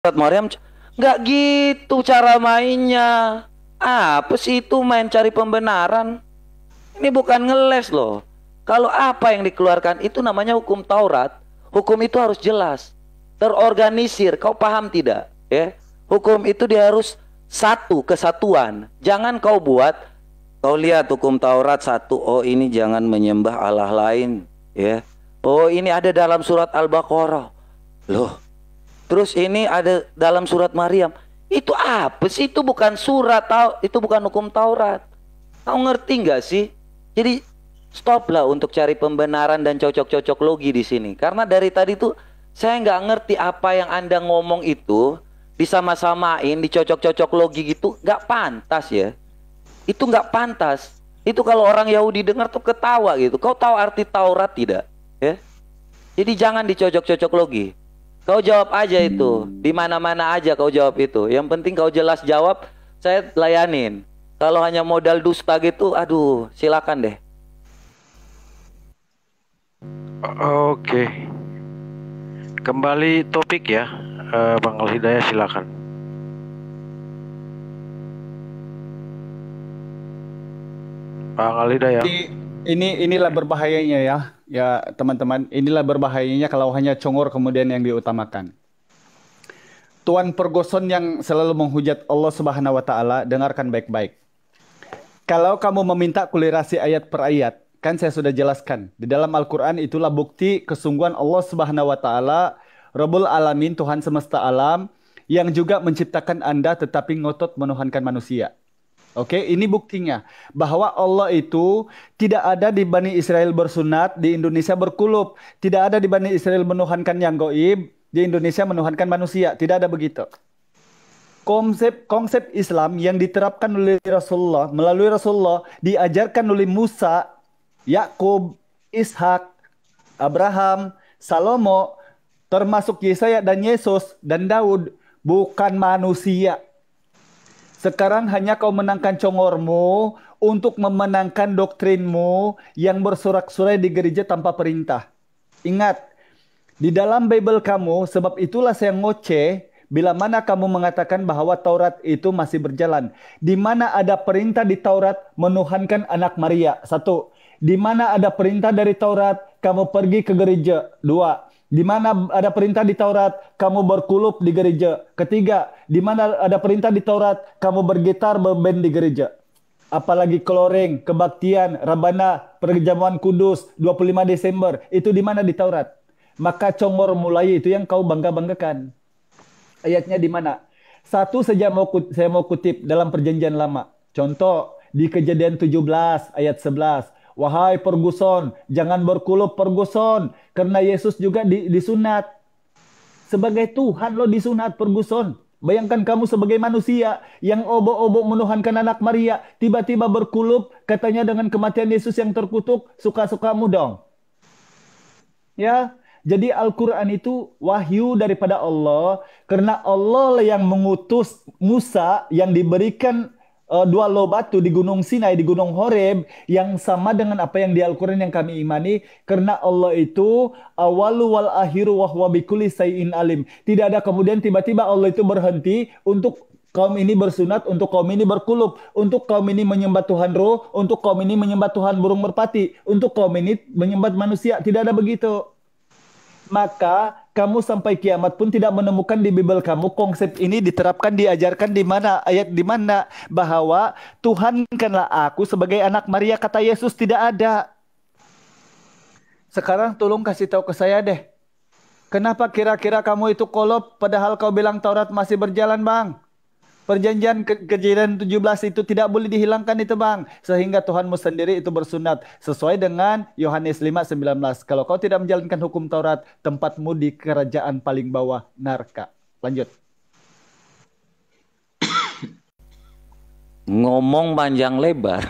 Maryam, nggak gitu cara mainnya. Apa sih itu main cari pembenaran? Ini bukan ngeles loh. Kalau apa yang dikeluarkan itu namanya hukum Taurat. Hukum itu harus jelas, terorganisir. Kau paham tidak? Ya, hukum itu dia harus satu kesatuan. Jangan kau buat, kau lihat hukum Taurat satu. Oh ini jangan menyembah Allah lain. Ya. Oh ini ada dalam surat Al-Baqarah. Loh. Terus ini ada dalam surat Maryam. Itu apa sih? Itu bukan surat, itu bukan hukum Taurat. Kau ngerti nggak sih? Jadi stoplah untuk cari pembenaran dan cocok-cocok logi di sini. Karena dari tadi tuh saya nggak ngerti apa yang Anda ngomong itu disama-samain, dicocok-cocok logi gitu, nggak pantas ya. Itu nggak pantas. Itu kalau orang Yahudi dengar tuh ketawa gitu. Kau tahu arti Taurat tidak? Ya. Jadi jangan dicocok-cocok logi. Kau jawab aja itu, di mana-mana aja kau jawab itu. Yang penting kau jelas jawab, saya layanin. Kalau hanya modal dusta gitu, aduh, silakan deh. Oke, kembali topik ya, Bang Al Hidayah silakan. Bang Al Hidayah. Inilah berbahayanya ya teman-teman. Inilah berbahayanya kalau hanya congor kemudian yang diutamakan. Tuan Pergoson yang selalu menghujat Allah Subhanahu wa taala, dengarkan baik-baik. Kalau kamu meminta kulinerasi ayat per ayat, kan saya sudah jelaskan. Di dalam Al-Qur'an itulah bukti kesungguhan Allah Subhanahu wa taala, Rabbul Alamin, Tuhan semesta alam, yang juga menciptakan Anda tetapi ngotot menuhankan manusia. Oke, ini buktinya bahwa Allah itu tidak ada di Bani Israel bersunat, di Indonesia berkulub. Tidak ada di Bani Israel menuhankan yang goib, di Indonesia menuhankan manusia. Tidak ada begitu. Konsep Islam yang diterapkan oleh Rasulullah, melalui Rasulullah, diajarkan oleh Musa, Yakub, Ishak, Abraham, Salomo, termasuk Yesaya dan Yesus dan Daud, bukan manusia. Sekarang hanya kau menangkan congormu untuk memenangkan doktrinmu yang bersorak-sorai di gereja tanpa perintah. Ingat, di dalam Bible kamu, sebab itulah saya ngoceh, bila mana kamu mengatakan bahwa Taurat itu masih berjalan. Di mana ada perintah di Taurat menuhankan anak Maria. Satu, di mana ada perintah dari Taurat, kamu pergi ke gereja. Dua, di mana ada perintah di Taurat, kamu berkulub di gereja. Ketiga, di mana ada perintah di Taurat, kamu bergitar, berband di gereja. Apalagi keloreng, kebaktian, Rabana, perjamuan kudus, 25 Desember. Itu di mana di Taurat? Maka congor mulai itu yang kau bangga-banggakan. Ayatnya di mana? Satu saja saya mau kutip dalam perjanjian lama. Contoh, di Kejadian 17 ayat 11. Wahai Perguson, jangan berkulub Perguson, karena Yesus juga disunat. Sebagai Tuhan lo disunat Perguson. Bayangkan kamu sebagai manusia yang obok-obok menuhankan anak Maria, tiba-tiba berkulub, katanya dengan kematian Yesus yang terkutuk, suka-sukamu dong. Ya, jadi Al-Quran itu wahyu daripada Allah, karena Allah yang mengutus Musa yang diberikan dua loh batu di Gunung Sinai, di Gunung Horeb, yang sama dengan apa yang di Al-Quran yang kami imani, karena Allah itu awalu wal akhiru wa huwa bikulli syai'in alim. Tidak ada kemudian tiba-tiba Allah itu berhenti untuk kaum ini bersunat, untuk kaum ini berkulub, untuk kaum ini menyembah Tuhan roh, untuk kaum ini menyembah Tuhan burung merpati, untuk kaum ini menyembah manusia. Tidak ada begitu. Maka kamu sampai kiamat pun tidak menemukan di Bible kamu konsep ini diterapkan, diajarkan di mana, ayat di mana bahwa Tuhankanlah aku sebagai anak Maria, kata Yesus, tidak ada. Sekarang tolong kasih tahu ke saya deh. Kenapa kira-kira kamu itu kolot padahal kau bilang Taurat masih berjalan, Bang? Perjanjian Kejadian 17 itu tidak boleh dihilangkan itu, Bang. Sehingga Tuhanmu sendiri itu bersunat sesuai dengan Yohanes 5:19. Kalau kau tidak menjalankan hukum Taurat, tempatmu di kerajaan paling bawah neraka. Lanjut. Ngomong panjang lebar,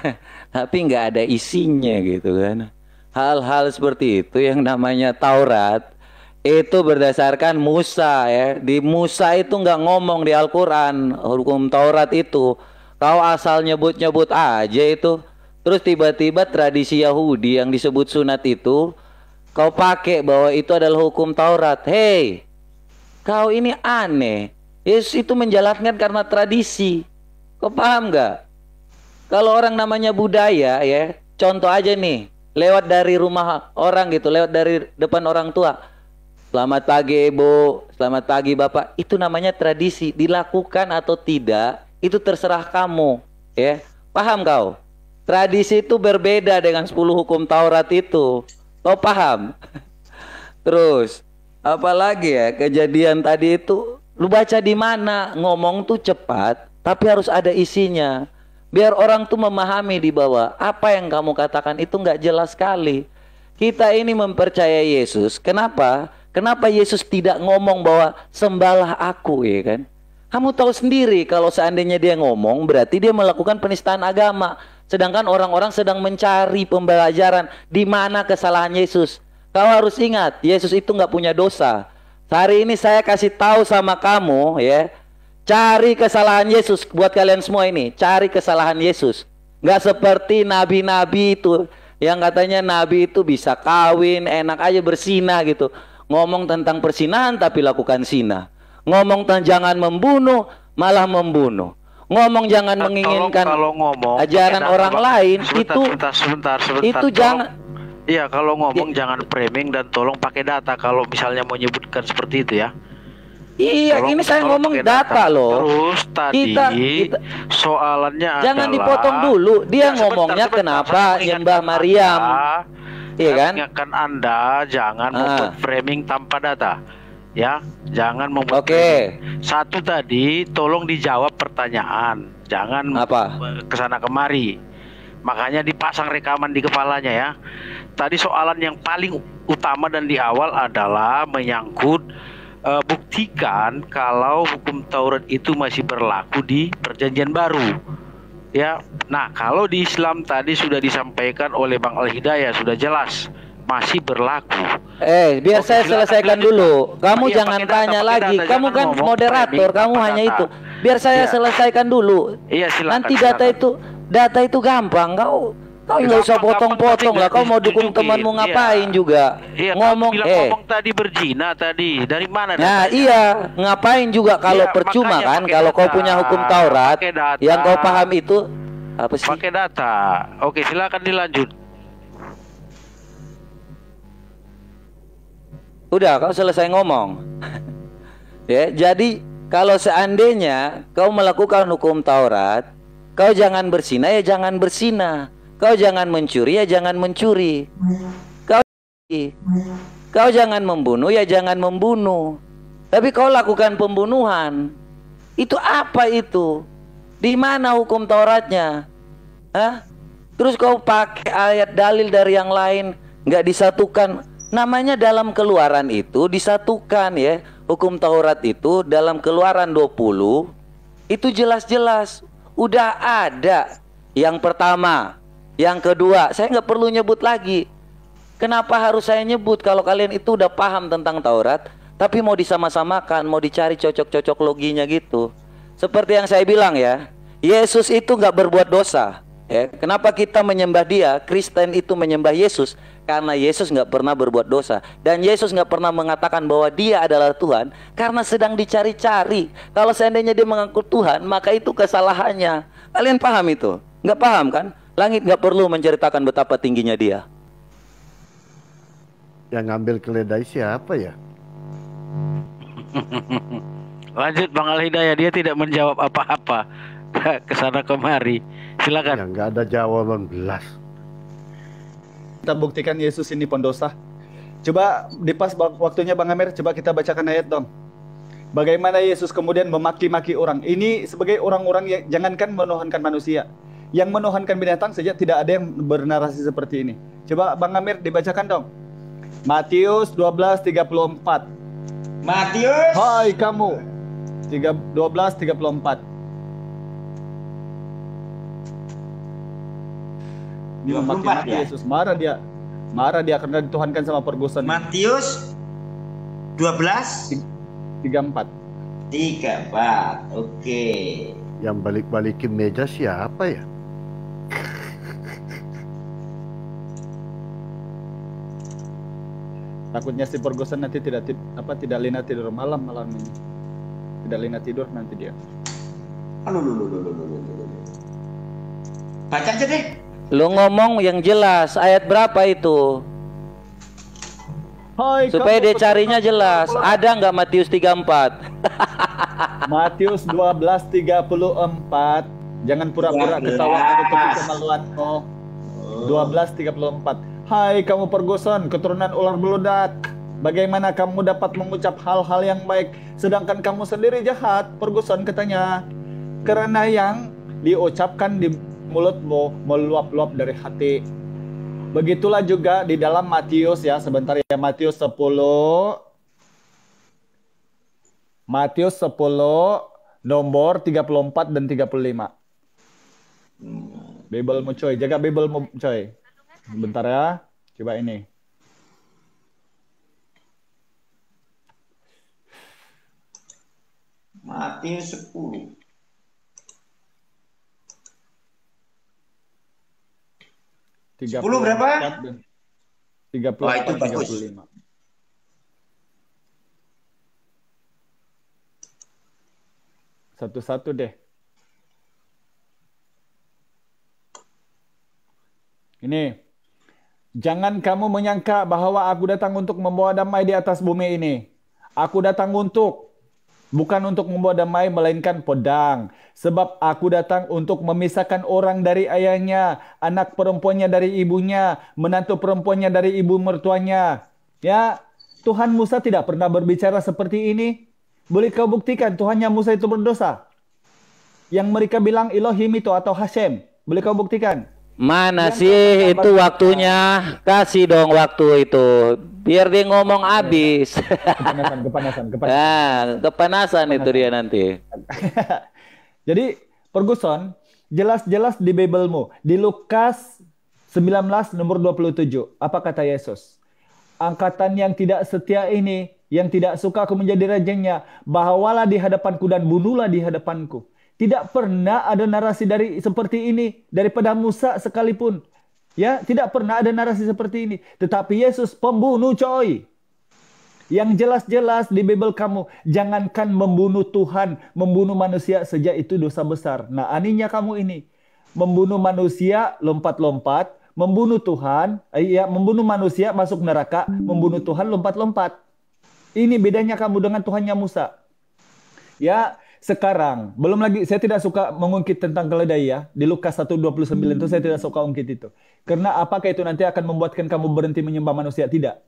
tapi nggak ada isinya gitu kan. Hal-hal seperti itu yang namanya Taurat, itu berdasarkan Musa ya. Di Musa itu nggak ngomong di Al-Quran hukum Taurat itu. Kau asal nyebut-nyebut aja itu. Terus tiba-tiba tradisi Yahudi yang disebut sunat itu kau pakai bahwa itu adalah hukum Taurat. Hei, kau ini aneh. Yesus itu menjalankan karena tradisi. Kau paham nggak? Kalau orang namanya budaya ya, contoh aja nih, lewat dari rumah orang gitu, lewat dari depan orang tua. Selamat pagi Ibu, selamat pagi Bapak. Itu namanya tradisi, dilakukan atau tidak, itu terserah kamu, ya. Paham kau? Tradisi itu berbeda dengan 10 hukum Taurat itu. Kau paham? Terus, apalagi ya kejadian tadi itu, lu baca di mana? Ngomong tuh cepat, tapi harus ada isinya. Biar orang tuh memahami di bawah apa yang kamu katakan itu nggak jelas sekali. Kita ini mempercayai Yesus. Kenapa? Kenapa Yesus tidak ngomong bahwa sembahlah aku, ya kan? Kamu tahu sendiri kalau seandainya dia ngomong berarti dia melakukan penistaan agama. Sedangkan orang-orang sedang mencari pembelajaran di mana kesalahan Yesus. Kau harus ingat, Yesus itu nggak punya dosa. Hari ini saya kasih tahu sama kamu ya, cari kesalahan Yesus buat kalian semua ini. Cari kesalahan Yesus. Nggak seperti nabi-nabi itu yang katanya nabi itu bisa kawin, enak aja bersinah gitu. Ngomong tentang persinahan tapi lakukan sinah. Ngomong tentang jangan membunuh, malah membunuh. Ngomong jangan menginginkan kalau ngomong ajaran orang lain, sebentar, itu jangan. Iya, kalau ngomong jangan framing dan tolong pakai data kalau misalnya mau nyebutkan seperti itu ya. Iya, ini saya ngomong pakai data loh. Terus tadi soalannya jangan adalah, dipotong dulu. Dia ya, ngomongnya kenapa nyembah Maryam. Iya kan? Ingatkan Anda jangan membuat framing tanpa data. Ya, jangan membuat satu tadi tolong dijawab pertanyaan, jangan kesana kemari. Makanya dipasang rekaman di kepalanya ya. Tadi soalan yang paling utama dan di awal adalah menyangkut buktikan kalau hukum Taurat itu masih berlaku di Perjanjian Baru. Ya, nah kalau di Islam tadi sudah disampaikan oleh Bang Al-Hidayah sudah jelas masih berlaku. Biar saya selesaikan dulu. Kamu jangan tanya lagi. Kamu kan moderator, kamu hanya itu. Biar saya selesaikan dulu. Iya, silakan. Nanti data itu gampang. Kau nggak usah potong-potong lah. Kau mau dukung temanmu ngapain juga? Ngomong tadi berzina tadi. Dari mana? Nah, iya, ngapain juga kalau percuma kan? Kalau kau punya hukum Taurat, yang kau paham itu apa sih? Pakai data. Oke, silakan dilanjut. Udah, kau selesai ngomong. Ya, jadi kalau seandainya kau melakukan hukum Taurat, kau jangan bersinah ya jangan bersinah. Kau jangan mencuri ya jangan mencuri. Kau jangan membunuh ya jangan membunuh. Tapi kau lakukan pembunuhan. Itu apa itu? Di mana hukum Tauratnya? Hah? Terus kau pakai ayat dalil dari yang lain, nggak disatukan. Namanya dalam Keluaran itu disatukan ya. Hukum Taurat itu dalam Keluaran 20 itu jelas-jelas udah ada. Yang pertama, yang kedua, saya nggak perlu nyebut lagi. Kenapa harus saya nyebut kalau kalian itu udah paham tentang Taurat, tapi mau disama-samakan, mau dicari cocok-cocok loginya gitu. Seperti yang saya bilang ya, Yesus itu nggak berbuat dosa. Ya, kenapa kita menyembah dia? Kristen itu menyembah Yesus karena Yesus nggak pernah berbuat dosa. Dan Yesus nggak pernah mengatakan bahwa dia adalah Tuhan karena sedang dicari-cari. Kalau seandainya dia mengaku Tuhan, maka itu kesalahannya. Kalian paham itu? Nggak paham kan? Langit nggak perlu menceritakan betapa tingginya dia. Yang ngambil keledai siapa ya? Lanjut Bang Al-Hidayah, dia tidak menjawab apa-apa. Kesana kemari. Silakan. Yang nggak ada jawaban belas. Kita buktikan Yesus ini pendosa. Coba di pas waktunya Bang Amir, coba kita bacakan ayat dong. Bagaimana Yesus kemudian memaki-maki orang. Ini sebagai orang-orang yang jangankan menuhankan manusia, yang menuhankan binatang saja tidak ada yang bernarasi seperti ini. Coba Bang Amir dibacakan dong. Matius 12:34. Matius. Hai kamu. 12:34. Dia memaki-maki ya? Yesus, marah dia karena dituhankan sama pergausan. Matius 12:34. Oke. Yang balik-balikin meja siapa ya? Takutnya si pergausan nanti tidak lena tidur malam ini. Dalina tidur nanti dia. Aduh. Baca aja deh. Lu ngomong yang jelas, ayat berapa itu? Hai, supaya dia carinya jelas. Ada nggak Matius 34? Matius 12:34. Jangan pura-pura ketawa menutupi kemaluanmu. 12:34. Hai kamu Ferguson, keturunan ular beludak. Bagaimana kamu dapat mengucap hal-hal yang baik sedangkan kamu sendiri jahat? Ferguson katanya. Karena yang diucapkan di mulutmu meluap-luap dari hati. Begitulah juga di dalam Matius ya, sebentar ya, Matius 10 nomor 34 dan 35. Bibelmu coy, jaga Bibelmu coy. Bentar ya, coba ini. Matius 10. 10 berapa? 34 oh, itu 35. Satu-satu deh. Ini. Jangan kamu menyangka bahwa aku datang untuk membawa damai di atas bumi ini. Aku datang bukan untuk membawa damai, melainkan pedang. Sebab aku datang untuk memisahkan orang dari ayahnya, anak perempuannya dari ibunya, menantu perempuannya dari ibu mertuanya. Ya, Tuhan Musa tidak pernah berbicara seperti ini. Boleh kau buktikan Tuhannya Musa itu berdosa? Yang mereka bilang Elohim itu atau Hashem. Boleh kau buktikan? Mana sih itu waktunya? Kasih dong waktu itu. Biar dia ngomong habis. Kepanasan itu dia nanti. Jadi, Ferguson, jelas-jelas di Bibelmu. Di Lukas 19 nomor 27. Apa kata Yesus? Angkatan yang tidak setia ini, yang tidak suka aku menjadi rajanya, bawalah di hadapanku dan bunuhlah di hadapanku. Tidak pernah ada narasi seperti ini daripada Musa sekalipun. Ya, tidak pernah ada narasi seperti ini. Tetapi Yesus pembunuh coy. Yang jelas-jelas di Bible kamu, jangankan membunuh Tuhan, membunuh manusia saja itu dosa besar. Nah, anehnya kamu ini. Membunuh manusia lompat-lompat, membunuh Tuhan, membunuh manusia masuk neraka, membunuh Tuhan lompat-lompat. Ini bedanya kamu dengan Tuhannya Musa. Ya, sekarang, belum lagi, saya tidak suka mengungkit tentang keledai ya. Di Lukas 1:29 itu saya tidak suka ungkit itu. Karena apakah itu nanti akan membuatkan kamu berhenti menyembah manusia? Tidak.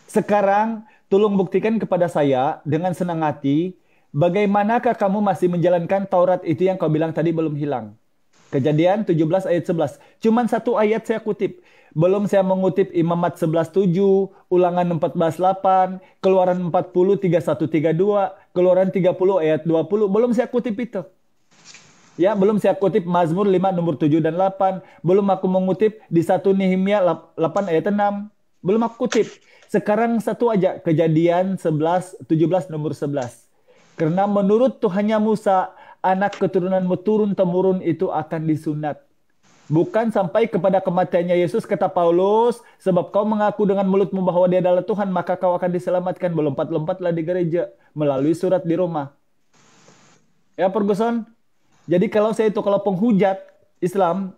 Sekarang, tolong buktikan kepada saya dengan senang hati, bagaimanakah kamu masih menjalankan Taurat itu yang kau bilang tadi belum hilang. Kejadian 17 ayat 11. Cuman satu ayat saya kutip. Belum saya mengutip Imamat 11:7, Ulangan 14:8, Keluaran 40, 31-32, Keluaran 30 ayat 20. Belum saya kutip itu. Ya, belum saya kutip Mazmur 5 nomor 7 dan 8. Belum aku mengutip di 1 Nehemia 8 ayat 6. Belum aku kutip. Sekarang satu aja, Kejadian 17 nomor 11. Karena menurut Tuhannya Musa, anak keturunanmu turun-temurun itu akan disunat. Bukan sampai kepada kematiannya Yesus, kata Paulus, sebab kau mengaku dengan mulutmu bahwa dia adalah Tuhan, maka kau akan diselamatkan. Melompat-lompatlah di gereja melalui surat di Roma. Ya, Ferguson. Jadi kalau penghujat Islam,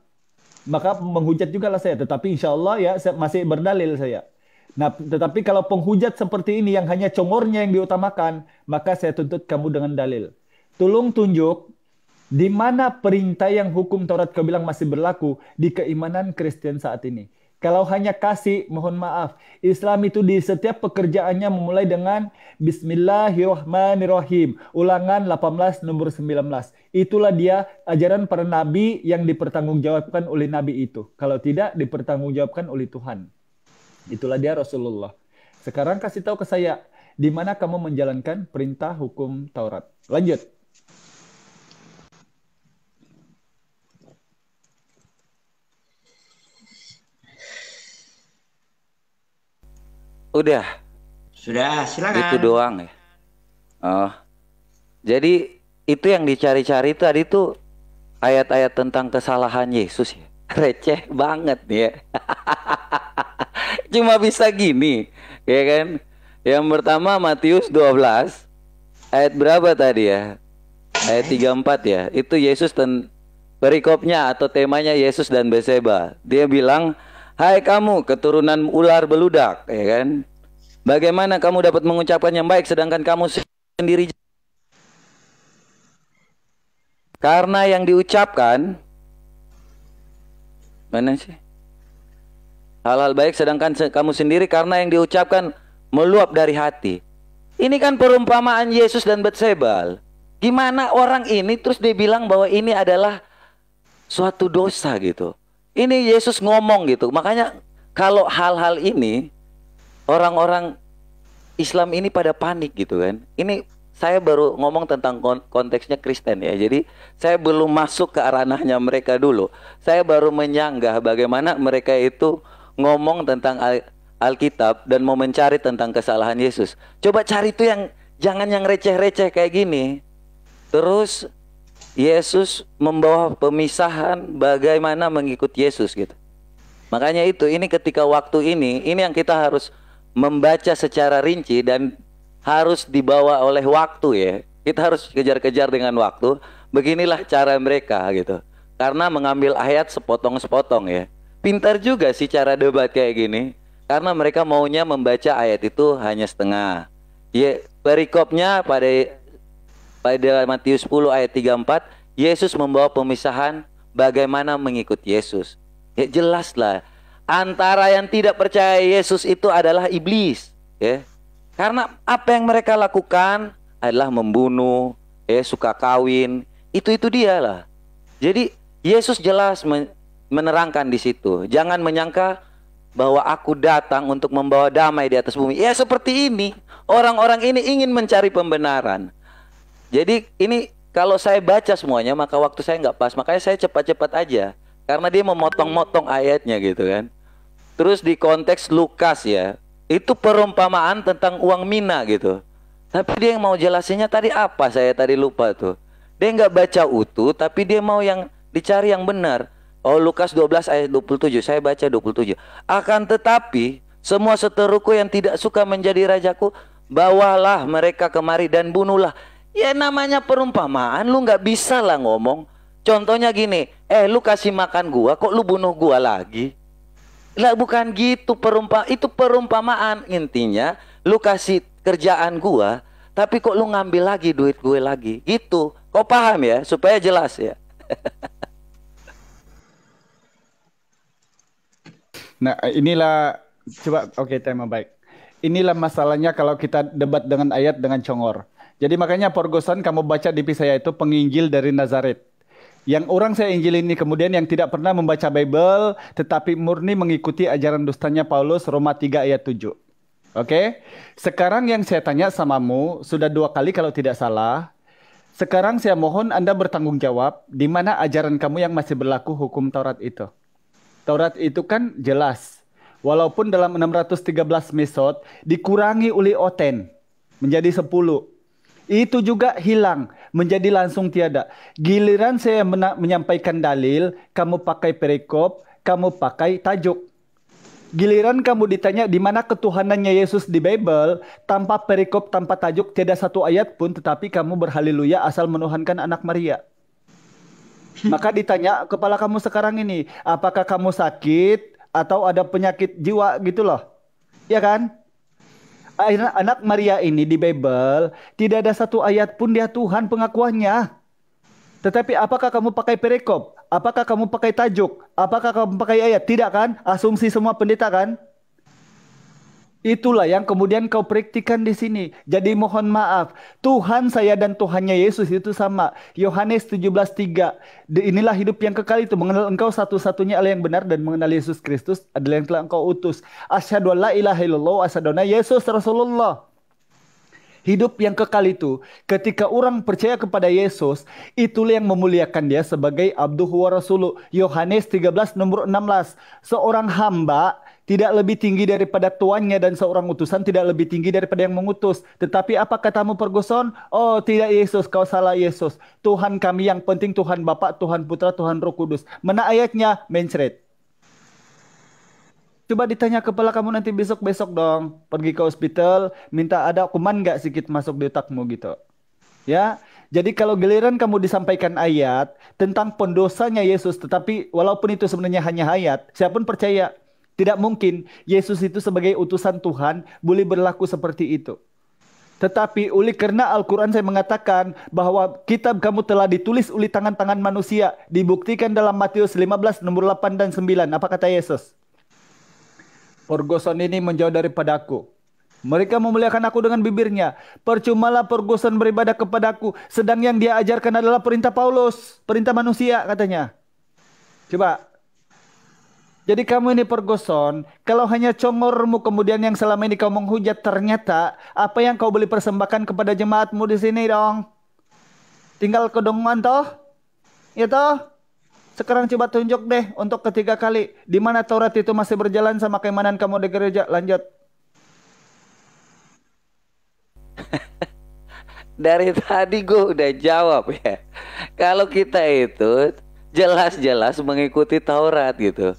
maka menghujat juga lah saya. Tetapi insya Allah ya, saya masih berdalil saya. Nah, tetapi kalau penghujat seperti ini yang hanya congornya yang diutamakan, maka saya tuntut kamu dengan dalil. Tolong tunjuk di mana perintah yang hukum Taurat kau bilang masih berlaku di keimanan Kristen saat ini. Kalau hanya kasih, mohon maaf. Islam itu di setiap pekerjaannya memulai dengan Bismillahirrahmanirrahim. Ulangan 18 nomor 19. Itulah dia ajaran para nabi yang dipertanggungjawabkan oleh nabi itu. Kalau tidak, dipertanggungjawabkan oleh Tuhan. Itulah dia Rasulullah. Sekarang kasih tahu ke saya, di mana kamu menjalankan perintah hukum Taurat. Lanjut. Udah. Sudah, silakan. Itu doang ya. Oh. Jadi itu yang dicari-cari tadi tuh ayat-ayat tentang kesalahan Yesus ya. Receh banget nih ya. Cuma bisa gini, ya kan? Yang pertama Matius 12 ayat berapa tadi ya? Ayat 34 ya. Itu Yesus perikopnya atau temanya Yesus dan Betseba. Dia bilang, "Hai kamu keturunan ular beludak," ya kan? "Bagaimana kamu dapat mengucapkan yang baik sedangkan kamu sendiri?" Karena yang diucapkan mana sih? Hal-hal baik sedangkan kamu sendiri karena yang diucapkan meluap dari hati. Ini kan perumpamaan Yesus dan Betseba. Gimana orang ini terus dia bilang bahwa ini adalah suatu dosa gitu. Ini Yesus ngomong gitu. Makanya kalau hal-hal ini orang-orang Islam ini pada panik gitu kan. Ini saya baru ngomong tentang konteksnya Kristen ya. Jadi saya belum masuk ke ranahnya mereka dulu. Saya baru menyanggah bagaimana mereka itu ngomong tentang Alkitab dan mau mencari tentang kesalahan Yesus. Coba cari tuh yang jangan yang receh-receh kayak gini. Terus Yesus membawa pemisahan bagaimana mengikut Yesus gitu. Makanya ini ketika waktu ini yang kita harus membaca secara rinci dan harus dibawa oleh waktu ya. Kita harus kejar-kejar dengan waktu. Beginilah cara mereka gitu. Karena mengambil ayat sepotong-sepotong ya. Pintar juga sih cara debat kayak gini. Karena mereka maunya membaca ayat itu hanya setengah. Ya, perikopnya pada Matius 10 ayat 34, Yesus membawa pemisahan bagaimana mengikut Yesus. Ya jelas lah. Antara yang tidak percaya Yesus itu adalah iblis ya. Karena apa yang mereka lakukan adalah membunuh, suka kawin, itu dia lah. Jadi Yesus jelas menerangkan di situ. Jangan menyangka bahwa aku datang untuk membawa damai di atas bumi. Ya seperti ini, orang-orang ini ingin mencari pembenaran. Jadi ini kalau saya baca semuanya maka waktu saya nggak pas, makanya saya cepat-cepat aja. Karena dia memotong-motong ayatnya gitu kan. Terus di konteks Lukas ya. Itu perumpamaan tentang uang mina gitu. Tapi dia yang mau jelasinnya tadi apa? Saya tadi lupa tuh. Dia nggak baca utuh, tapi dia mau yang dicari yang benar. Oh, Lukas 12 ayat 27. Saya baca 27. Akan tetapi semua seteruku yang tidak suka menjadi rajaku, bawalah mereka kemari dan bunuhlah. Ya namanya perumpamaan, lu nggak bisa lah ngomong. Contohnya gini, lu kasih makan gua, kok lu bunuh gua lagi? Lah bukan gitu, itu perumpamaan. Intinya lu kasih kerjaan gua, tapi kok lu ngambil lagi duit gue lagi. Gitu. Kok paham ya? Supaya jelas ya. Nah, inilah coba tema baik. Inilah masalahnya kalau kita debat dengan ayat dengan congor. Jadi makanya Porgosan kamu baca di saya itu penginjil dari Nazaret. Yang orang saya injil ini kemudian yang tidak pernah membaca Bible tetapi murni mengikuti ajaran dustanya Paulus Roma 3 ayat 7. Oke? Sekarang yang saya tanya samamu sudah 2 kali kalau tidak salah. Sekarang saya mohon Anda bertanggung jawab di mana ajaran kamu yang masih berlaku hukum Taurat itu. Taurat itu kan jelas. Walaupun dalam 613 mesot dikurangi oleh oten menjadi 10. Itu juga hilang, menjadi langsung tiada. Giliran saya menyampaikan dalil, kamu pakai perikop, kamu pakai tajuk. Giliran kamu ditanya di mana ketuhanannya Yesus di Bible, tanpa perikop, tanpa tajuk, tiada satu ayat pun, tetapi kamu berhaleluya asal menuhankan anak Maria. Maka ditanya, kepala kamu sekarang ini, apakah kamu sakit atau ada penyakit jiwa gitu loh. Ya kan? Anak Maria ini di Bible tidak ada satu ayat pun dia Tuhan pengakuannya. Tetapi apakah kamu pakai perikop? Apakah kamu pakai tajuk? Apakah kamu pakai ayat? Tidak kan? Asumsi semua pendeta kan? Itulah yang kemudian kau praktikkan di sini. Jadi mohon maaf, Tuhan saya dan Tuhannya Yesus itu sama. Yohanes 17:3. Inilah hidup yang kekal itu, mengenal engkau satu-satunya Allah yang benar dan mengenal Yesus Kristus adalah yang telah engkau utus. Asyhadu an la ilaha illallah wa asyhadu anna Yesus Rasulullah. Hidup yang kekal itu, ketika orang percaya kepada Yesus, itulah yang memuliakan dia sebagai abduhu wa rasuluh. Yohanes 13 nomor 16. Seorang hamba tidak lebih tinggi daripada tuannya dan seorang utusan tidak lebih tinggi daripada yang mengutus. Tetapi apa katamu Pergoson? Oh tidak Yesus, kau salah Yesus. Tuhan kami yang penting Tuhan Bapa, Tuhan Putra, Tuhan Roh Kudus. Mana ayatnya? Mencret. Coba ditanya kepala kamu nanti besok-besok dong. Pergi ke hospital, minta ada kuman nggak sedikit masuk di otakmu gitu. Ya, jadi kalau giliran kamu disampaikan ayat tentang pendosanya Yesus, tetapi walaupun itu sebenarnya hanya ayat, saya pun percaya tidak mungkin Yesus itu sebagai utusan Tuhan boleh berlaku seperti itu. Tetapi oleh karena Al-Quran saya mengatakan bahwa kitab kamu telah ditulis oleh tangan-tangan manusia, dibuktikan dalam Matius 15 nomor 8 dan 9. Apa kata Yesus? Pergosan ini menjauh daripada aku. Mereka memuliakan aku dengan bibirnya. Percumalah pergosan beribadah kepadaku, sedang yang dia ajarkan adalah perintah Paulus, perintah manusia katanya. Coba. Jadi kamu ini pergoson, kalau hanya congormu kemudian yang selama ini kau menghujat, ternyata apa yang kau boleh persembahkan kepada jemaatmu di sini dong? Tinggal kedongan toh? Ya toh? Sekarang coba tunjuk deh untuk ketiga kali. Di mana Taurat itu masih berjalan sama keimanan kamu di gereja. Lanjut. Dari tadi gue udah jawab ya. Kalau kita itu jelas-jelas mengikuti Taurat gitu.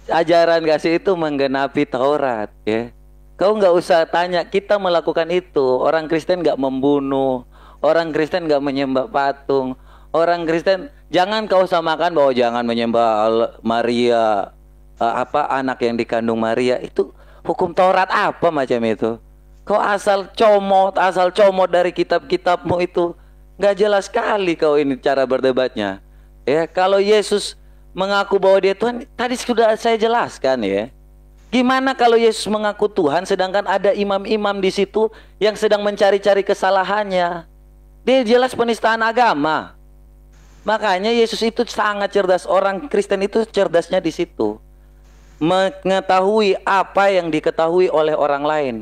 Ajaran kasih itu menggenapi Taurat ya. Kau nggak usah tanya, kita melakukan itu. Orang Kristen nggak membunuh, orang Kristen nggak menyembah patung, orang Kristen jangan kau samakan bahwa jangan menyembah Maria, anak yang dikandung Maria. Itu hukum Taurat apa macam itu? Kau asal comot dari kitab-kitabmu itu. Nggak jelas sekali kau ini cara berdebatnya. Ya, kalau Yesus mengaku bahwa dia Tuhan, tadi sudah saya jelaskan ya. Gimana kalau Yesus mengaku Tuhan sedangkan ada imam-imam di situ yang sedang mencari-cari kesalahannya? Dia jelas penistaan agama. Makanya Yesus itu sangat cerdas. Orang Kristen itu cerdasnya di situ. Mengetahui apa yang diketahui oleh orang lain.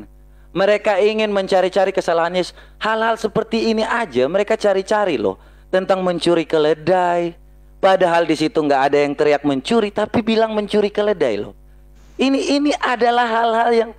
Mereka ingin mencari-cari kesalahan Yesus. Hal-hal seperti ini aja mereka cari-cari loh. Tentang mencuri keledai. Padahal di situ nggak ada yang teriak mencuri, tapi bilang mencuri keledai loh. Ini adalah hal-hal yang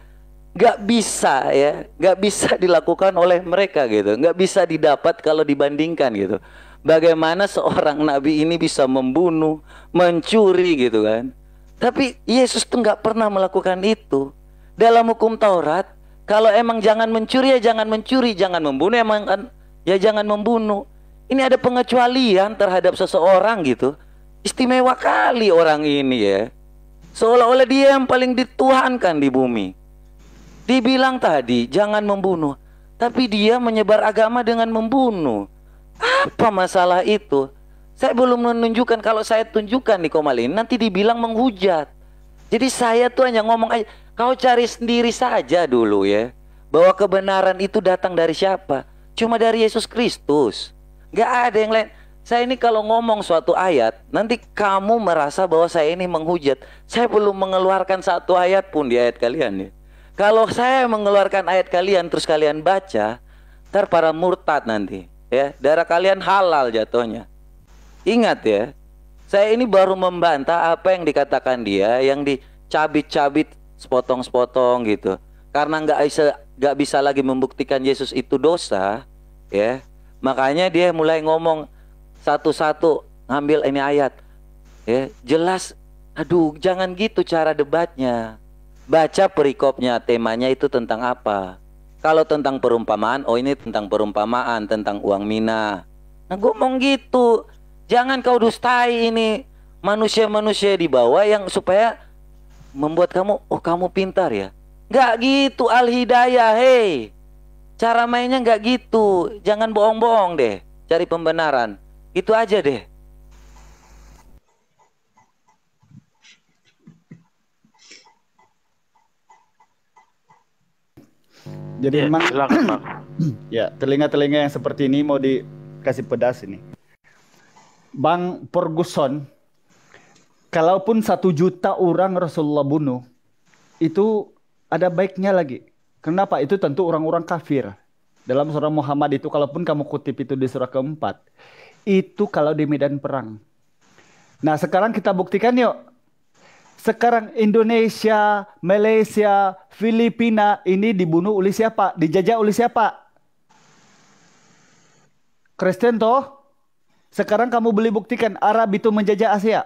nggak bisa ya, nggak bisa dilakukan oleh mereka gitu. Nggak bisa didapat kalau dibandingkan gitu. Bagaimana seorang nabi ini bisa membunuh, mencuri gitu kan. Tapi Yesus tuh nggak pernah melakukan itu. Dalam hukum Taurat, kalau emang jangan mencuri ya jangan mencuri, jangan membunuh emang ya jangan membunuh. Ini ada pengecualian terhadap seseorang gitu. Istimewa kali orang ini ya. Seolah-olah dia yang paling dituhankan di bumi. Dibilang tadi jangan membunuh, tapi dia menyebar agama dengan membunuh. Apa masalah itu? Saya belum menunjukkan. Kalau saya tunjukkan di Komal ini nanti dibilang menghujat. Jadi saya tuh hanya ngomong aja. Kau cari sendiri saja dulu ya, bahwa kebenaran itu datang dari siapa? Cuma dari Yesus Kristus. Gak ada yang lain. Saya ini kalau ngomong suatu ayat, nanti kamu merasa bahwa saya ini menghujat. Saya belum mengeluarkan satu ayat pun di ayat kalian ya. Kalau saya mengeluarkan ayat kalian terus kalian baca, ntar para murtad nanti ya, darah kalian halal jatuhnya. Ingat ya, saya ini baru membantah apa yang dikatakan dia, yang dicabit-cabit sepotong-sepotong gitu. Karena nggak bisa lagi membuktikan Yesus itu dosa ya. Makanya dia mulai ngomong satu-satu, ngambil ini ayat ya, jelas. Aduh, jangan gitu cara debatnya. Baca perikopnya, temanya itu tentang apa. Kalau tentang perumpamaan, oh ini tentang perumpamaan, tentang uang mina. Nah, ngomong gitu. Jangan kau dustai ini manusia-manusia di bawah yang supaya membuat kamu, oh kamu pintar ya. Nggak gitu Al-Hidayah, hei. Cara mainnya nggak gitu. Jangan bohong-bohong deh. Cari pembenaran. Itu aja deh. Jadi ya, memang silakan, Bang. Ya, telinga-telinga yang seperti ini mau dikasih pedas ini. Bang Ferguson, kalaupun 1 juta orang Rasulullah bunuh, itu ada baiknya lagi. Kenapa? Itu tentu orang-orang kafir. Dalam surah Muhammad itu, kalaupun kamu kutip itu di surah keempat, itu kalau di medan perang. Nah, sekarang kita buktikan yuk. Sekarang Indonesia, Malaysia, Filipina ini dibunuh oleh siapa? Dijajah oleh siapa? Kristen toh? Sekarang kamu boleh buktikan Arab itu menjajah Asia.